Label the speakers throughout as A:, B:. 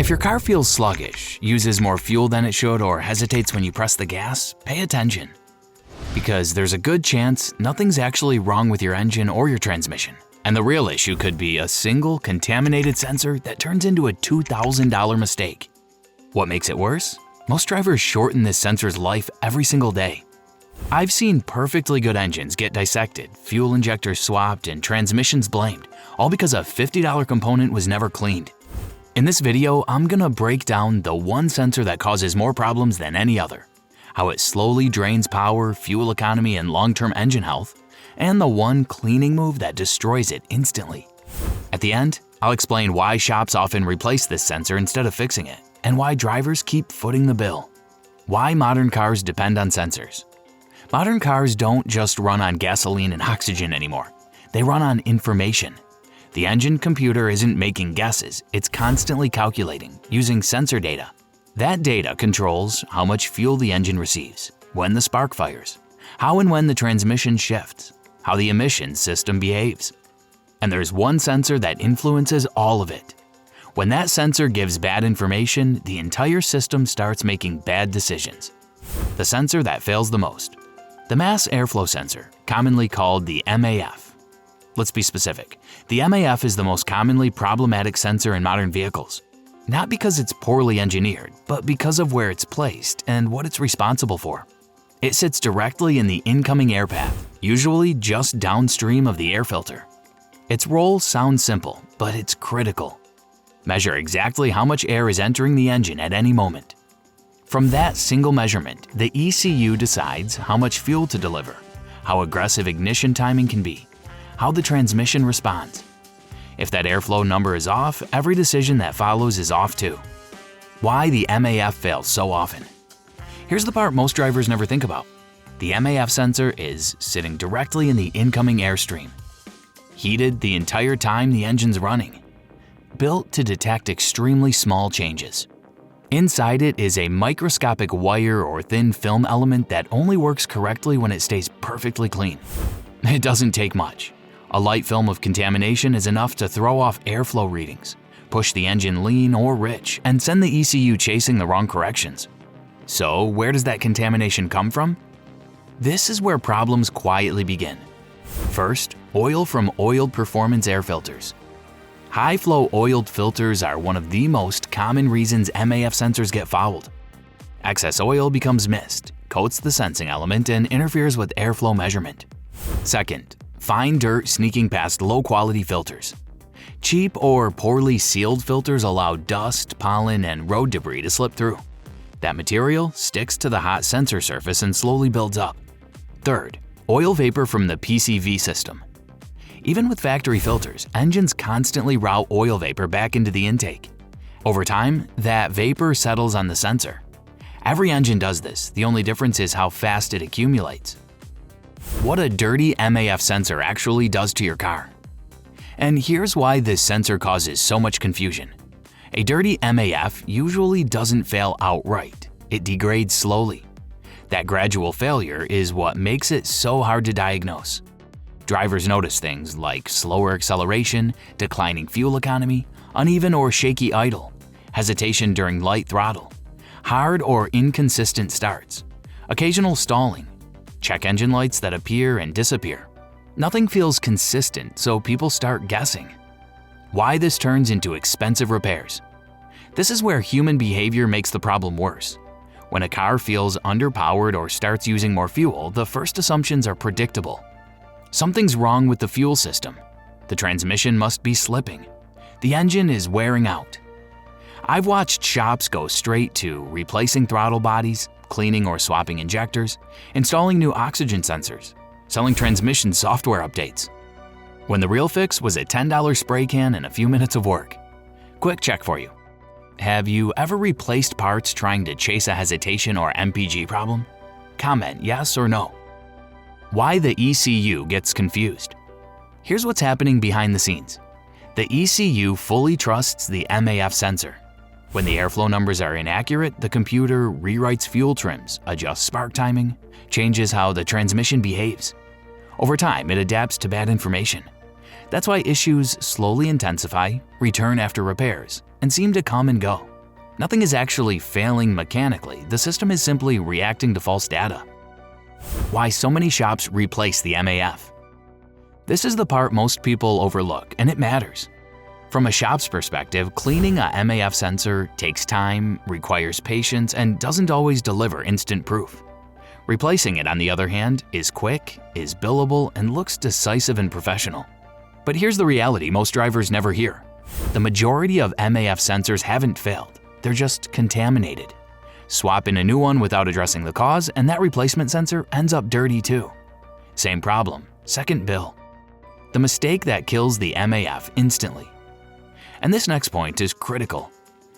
A: If your car feels sluggish, uses more fuel than it should, or hesitates when you press the gas, pay attention. Because there's a good chance nothing's actually wrong with your engine or your transmission. And the real issue could be a single contaminated sensor that turns into a $2,000 mistake. What makes it worse? Most drivers shorten this sensor's life every single day. I've seen perfectly good engines get dissected, fuel injectors swapped, and transmissions blamed, all because a $50 component was never cleaned. In this video, I'm gonna break down the one sensor that causes more problems than any other, how it slowly drains power, fuel economy, and long-term engine health, and the one cleaning move that destroys it instantly. At the end, I'll explain why shops often replace this sensor instead of fixing it, and why drivers keep footing the bill. Why modern cars depend on sensors. Modern cars don't just run on gasoline and oxygen anymore. They run on information. The engine computer isn't making guesses, it's constantly calculating, using sensor data. That data controls how much fuel the engine receives, when the spark fires, how and when the transmission shifts, how the emissions system behaves. And there's one sensor that influences all of it. When that sensor gives bad information, the entire system starts making bad decisions. The sensor that fails the most. The mass airflow sensor, commonly called the MAF. Let's be specific. The MAF is the most commonly problematic sensor in modern vehicles. Not because it's poorly engineered, but because of where it's placed and what it's responsible for. It sits directly in the incoming air path, usually just downstream of the air filter. Its role sounds simple, but it's critical. Measure exactly how much air is entering the engine at any moment. From that single measurement, the ECU decides how much fuel to deliver, how aggressive ignition timing can be, how the transmission responds. If that airflow number is off, every decision that follows is off too. Why the MAF fails so often? Here's the part most drivers never think about. The MAF sensor is sitting directly in the incoming airstream, heated the entire time the engine's running, built to detect extremely small changes. Inside it is a microscopic wire or thin film element that only works correctly when it stays perfectly clean. It doesn't take much. A light film of contamination is enough to throw off airflow readings, push the engine lean or rich, and send the ECU chasing the wrong corrections. So where does that contamination come from? This is where problems quietly begin. First, oil from oiled performance air filters. High-flow oiled filters are one of the most common reasons MAF sensors get fouled. Excess oil becomes mist, coats the sensing element, and interferes with airflow measurement. Second, fine dirt sneaking past low-quality filters. Cheap or poorly sealed filters allow dust, pollen, and road debris to slip through. That material sticks to the hot sensor surface and slowly builds up. Third, oil vapor from the PCV system. Even with factory filters, engines constantly route oil vapor back into the intake. Over time, that vapor settles on the sensor. Every engine does this, the only difference is how fast it accumulates. What a dirty MAF sensor actually does to your car. And here's why this sensor causes so much confusion. A dirty MAF usually doesn't fail outright, it degrades slowly. That gradual failure is what makes it so hard to diagnose. Drivers notice things like slower acceleration, declining fuel economy, uneven or shaky idle, hesitation during light throttle, hard or inconsistent starts, occasional stalling, check engine lights that appear and disappear. Nothing feels consistent, so people start guessing. Why this turns into expensive repairs. This is where human behavior makes the problem worse. When a car feels underpowered or starts using more fuel, the first assumptions are predictable. Something's wrong with the fuel system. The transmission must be slipping. The engine is wearing out. I've watched shops go straight to replacing throttle bodies, cleaning or swapping injectors, installing new oxygen sensors, selling transmission software updates. When the real fix was a $10 spray can and a few minutes of work. Quick check for you. Have you ever replaced parts trying to chase a hesitation or MPG problem? Comment yes or no. Why the ECU gets confused. Here's what's happening behind the scenes. The ECU fully trusts the MAF sensor. When the airflow numbers are inaccurate, the computer rewrites fuel trims, adjusts spark timing, changes how the transmission behaves. Over time, it adapts to bad information. That's why issues slowly intensify, return after repairs, and seem to come and go. Nothing is actually failing mechanically, the system is simply reacting to false data. Why so many shops replace the MAF? This is the part most people overlook, and it matters. From a shop's perspective, cleaning a MAF sensor takes time, requires patience, and doesn't always deliver instant proof. Replacing it, on the other hand, is quick, is billable, and looks decisive and professional. But here's the reality most drivers never hear. The majority of MAF sensors haven't failed, they're just contaminated. Swap in a new one without addressing the cause, and that replacement sensor ends up dirty too. Same problem, second bill. The mistake that kills the MAF instantly. And this next point is critical.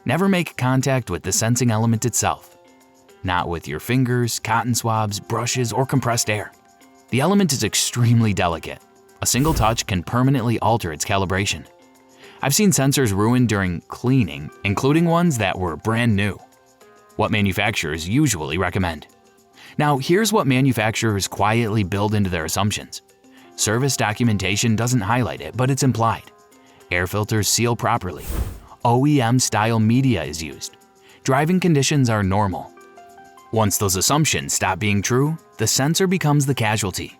A: Never make contact with the sensing element itself. Not with your fingers, cotton swabs, brushes, or compressed air. The element is extremely delicate. A single touch can permanently alter its calibration. I've seen sensors ruined during cleaning, including ones that were brand new. What manufacturers usually recommend. Now, here's what manufacturers quietly build into their assumptions. Service documentation doesn't highlight it, but it's implied. Air filters seal properly. OEM-style media is used. Driving conditions are normal. Once those assumptions stop being true, the sensor becomes the casualty.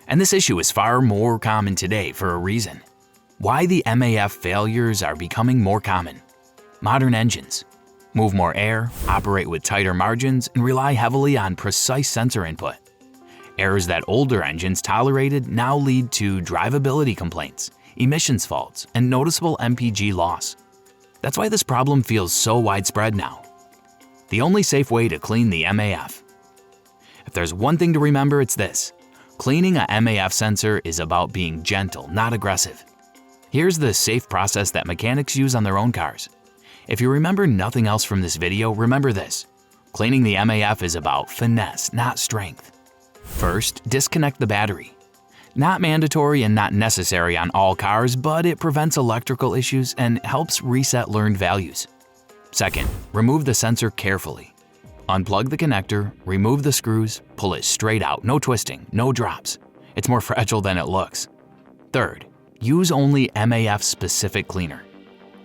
A: And this issue is far more common today for a reason. Why the MAF failures are becoming more common. Modern engines move more air, operate with tighter margins, and rely heavily on precise sensor input. Errors that older engines tolerated now lead to drivability complaints, emissions faults, and noticeable MPG loss. That's why this problem feels so widespread now. The only safe way to clean the MAF. If there's one thing to remember, it's this. Cleaning a MAF sensor is about being gentle, not aggressive. Here's the safe process that mechanics use on their own cars. If you remember nothing else from this video, remember this. Cleaning the MAF is about finesse, not strength. First, disconnect the battery. Not mandatory and not necessary on all cars, but it prevents electrical issues and helps reset learned values. Second, remove the sensor carefully. Unplug the connector, remove the screws, pull it straight out, no twisting, no drops. It's more fragile than it looks. Third, use only MAF-specific cleaner.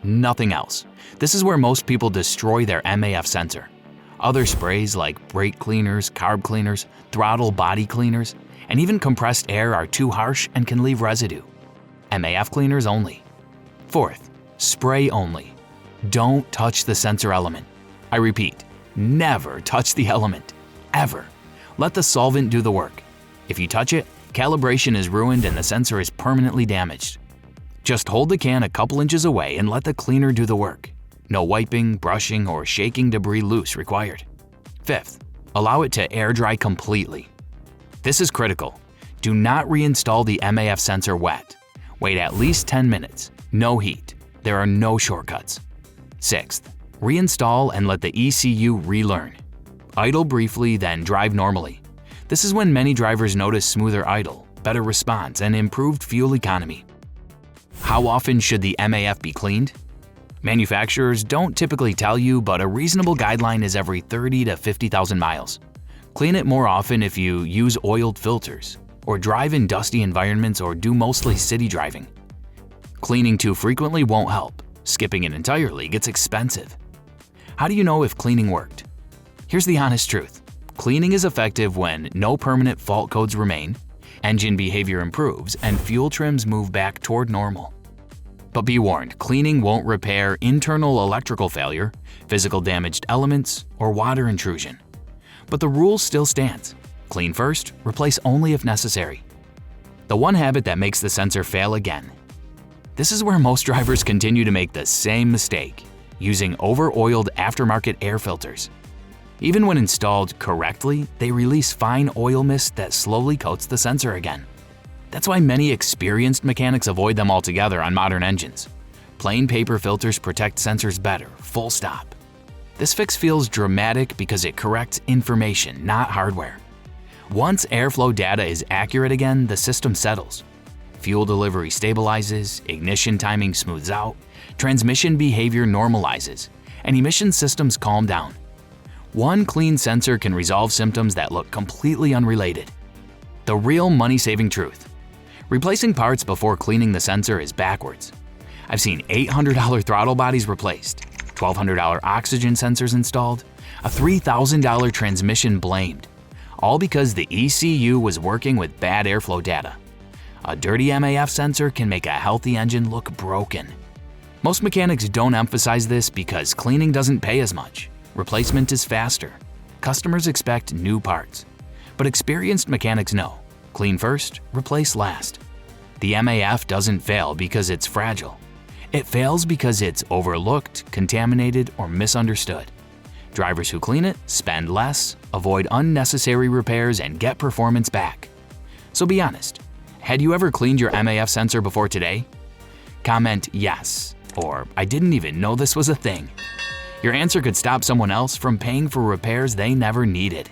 A: Nothing else. This is where most people destroy their MAF sensor. Other sprays like brake cleaners, carb cleaners, throttle body cleaners, and even compressed air are too harsh and can leave residue. MAF cleaners only. Fourth, spray only. Don't touch the sensor element. I repeat, never touch the element, ever. Let the solvent do the work. If you touch it, calibration is ruined and the sensor is permanently damaged. Just hold the can a couple inches away and let the cleaner do the work. No wiping, brushing, or shaking debris loose required. Fifth, allow it to air dry completely. This is critical. Do not reinstall the MAF sensor wet. Wait at least 10 minutes. No heat. There are no shortcuts. Sixth, reinstall and let the ECU relearn. Idle briefly, then drive normally. This is when many drivers notice smoother idle, better response, and improved fuel economy. How often should the MAF be cleaned? Manufacturers don't typically tell you, but a reasonable guideline is every 30 to 50,000 miles. Clean it more often if you use oiled filters, or drive in dusty environments or do mostly city driving. Cleaning too frequently won't help. Skipping it entirely gets expensive. How do you know if cleaning worked? Here's the honest truth. Cleaning is effective when no permanent fault codes remain, engine behavior improves, and fuel trims move back toward normal. But be warned, cleaning won't repair internal electrical failure, physical damaged elements, or water intrusion. But the rule still stands. Clean first, replace only if necessary. The one habit that makes the sensor fail again. This is where most drivers continue to make the same mistake, using over-oiled aftermarket air filters. Even when installed correctly, they release fine oil mist that slowly coats the sensor again. That's why many experienced mechanics avoid them altogether on modern engines. Plain paper filters protect sensors better, full stop. This fix feels dramatic because it corrects information, not hardware. Once airflow data is accurate again, the system settles. Fuel delivery stabilizes, ignition timing smooths out, transmission behavior normalizes, and emission systems calm down. One clean sensor can resolve symptoms that look completely unrelated. The real money-saving truth. Replacing parts before cleaning the sensor is backwards. I've seen $800 throttle bodies replaced, $1,200 oxygen sensors installed, a $3,000 transmission blamed, all because the ECU was working with bad airflow data. A dirty MAF sensor can make a healthy engine look broken. Most mechanics don't emphasize this because cleaning doesn't pay as much. Replacement is faster. Customers expect new parts. But experienced mechanics know, clean first, replace last. The MAF doesn't fail because it's fragile. It fails because it's overlooked, contaminated, or misunderstood. Drivers who clean it spend less, avoid unnecessary repairs, and get performance back. So be honest, had you ever cleaned your MAF sensor before today? Comment yes, or I didn't even know this was a thing. Your answer could stop someone else from paying for repairs they never needed.